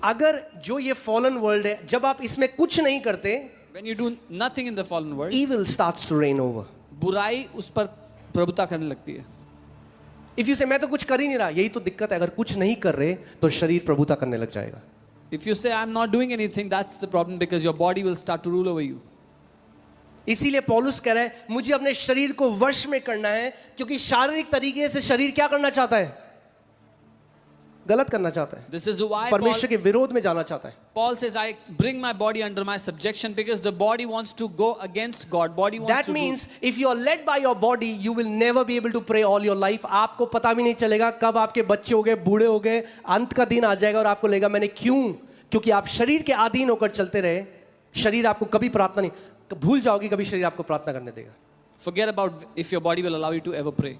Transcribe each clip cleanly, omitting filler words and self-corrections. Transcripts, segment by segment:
अगर जो ये फॉलन वर्ल्ड है, जब आप इसमें कुछ नहीं करते, When you do nothing in the fallen world, evil starts to reign over. बुराई उस पर प्रभुता करने लगती है. If you say मैं तो कुछ कर ही नहीं रहा, यही तो दिक्कत है. अगर कुछ नहीं कर रहे तो शरीर प्रभुता करने लग जाएगा. If you say I'm not doing anything, that's the problem, because your body will start to rule over you. इसीलिए पौलुस कह रहा है मुझे अपने शरीर को वश में करना है, क्योंकि शारीरिक तरीके से शरीर क्या करना चाहता है? गलत करना चाहता है. This is why परमेश्वर के विरोध में जाना चाहता है. Paul says I bring my body under my subjection, because the body wants to go against God. Body wants That to means if you are led by your body, you will never be able to pray all your life. आपको पता भी नहीं चलेगा कब आपके बच्चे हो गए, बूढ़े हो गए, अंत का दिन आ जाएगा और आपको लगेगा मैंने क्यों? क्योंकि आप शरीर के अधीन होकर चलते रहे. शरीर आपको कभी प्रार्थना नहीं, भूल जाओगे कभी शरीर आपको प्रार्थना करने देगा. Forget about if your body will allow you to ever pray.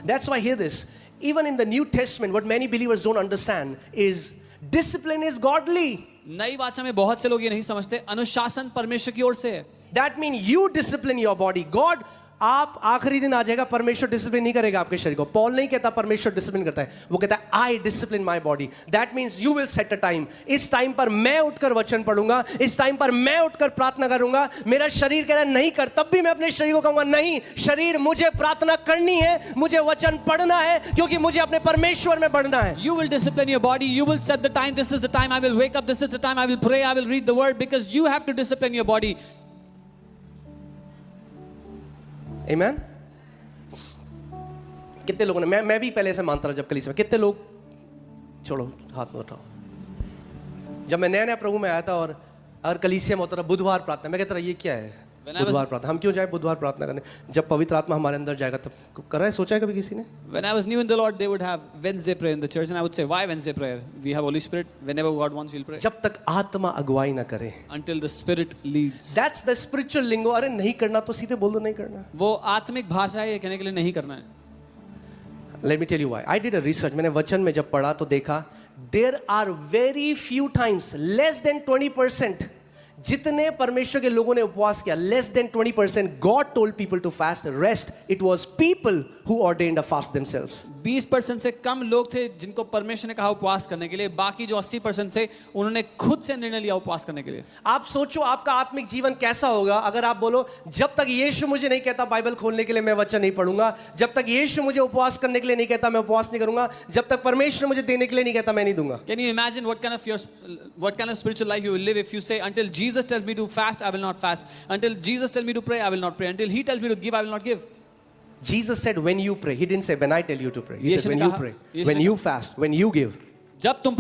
That's why hear this. Even in the New Testament, what many believers don't understand is discipline is godly. नई वाचा में बहुत से लोग ये नहीं समझते, अनुशासन परमेश्वर की ओर से है. That means you discipline your body. God, आप आखिरी दिन आ जाएगा, परमेश्वर डिसिप्लिन नहीं करेगा आपके शरीर को. पॉल नहीं कहता परमेश्वर डिसिप्लिन करता है, वो कहता है I discipline my body. That means you will set a time. इस टाइम पर मैं उठकर वचन पढ़ूंगा, इस टाइम पर मैं उठकर प्रार्थना करूंगा. मेरा शरीर कह रहा है नहीं कर, तब भी मैं अपने शरीर को कहूंगा नहीं शरीर, मुझे प्रार्थना करनी है, मुझे वचन पढ़ना है, क्योंकि मुझे अपने परमेश्वर में बढ़ना है. You will discipline your body. You will set the time. This is the time I will wake up. This is the time I will pray. I will read the word, because you have to discipline your body. Amen. कितने लोगों ने, मैं भी पहले से मानता रहा जब कलीसिया में, कितने लोग, छोड़ो हाथ में उठाओ, जब मैं नया नया प्रभु में आया था और अगर कलीसिया में होता था बुधवार प्रार्थना, मैं कहता रहा ये क्या है बुधवार प्रार्थना, हम क्यों जाए बुधवार प्रार्थना करने? जब पवित्र आत्मा हमारे अंदर जाएगा तब करा है, सोचा है कभी किसी ने? When I was new in the Lord, they would have Wednesday prayer in the church, and I would say, why Wednesday prayer? We have Holy Spirit. Whenever God wants, we'll pray. जब तक आत्मा अगुवाई ना करे. Until the Spirit leads. That's the spiritual lingo. अरे नहीं करना तो सीधे बोल दो नहीं करना. वो आत्मिक भाषा है, ये कहने के लिए नहीं करना है. Let me tell you why. I did a research. मैंने वचन में जब पढ़ा तो देखा there are very few times, less than 20%, जितने परमेश्वर के लोगों ने उपवास किया, less than 20%, God told people to fast. The rest, it was people who ordained a fast themselves. 20% से कम लोग थे जिनको परमेश्वर ने कहा उपवास करने के लिए. बाकी जो 80% थे उन्होंने खुद से निर्णय लिया उपवास करने के लिए. आप सोचो आपका आत्मिक जीवन कैसा होगा अगर आप बोलो जब तक यीशु मुझे नहीं कहता बाइबल खोलने के लिए मैं वचन नहीं पढ़ूंगा, जब तक यीशु मुझे उपवास करने के लिए नहीं कहता मैं उपवास नहीं करूंगा, जब तक परमेश्वर मुझे देने के लिए नहीं कहता मैं नहीं दूंगा. Can you imagine what kind of spiritual life you will live if you say until Jesus tells me to fast I will not fast, until Jesus tells me to pray I will not pray, until he tells me to give I will not give. Jesus said when you pray. He didn't say when I tell you to pray. He said when you pray, when you fast, when you give. जब तुम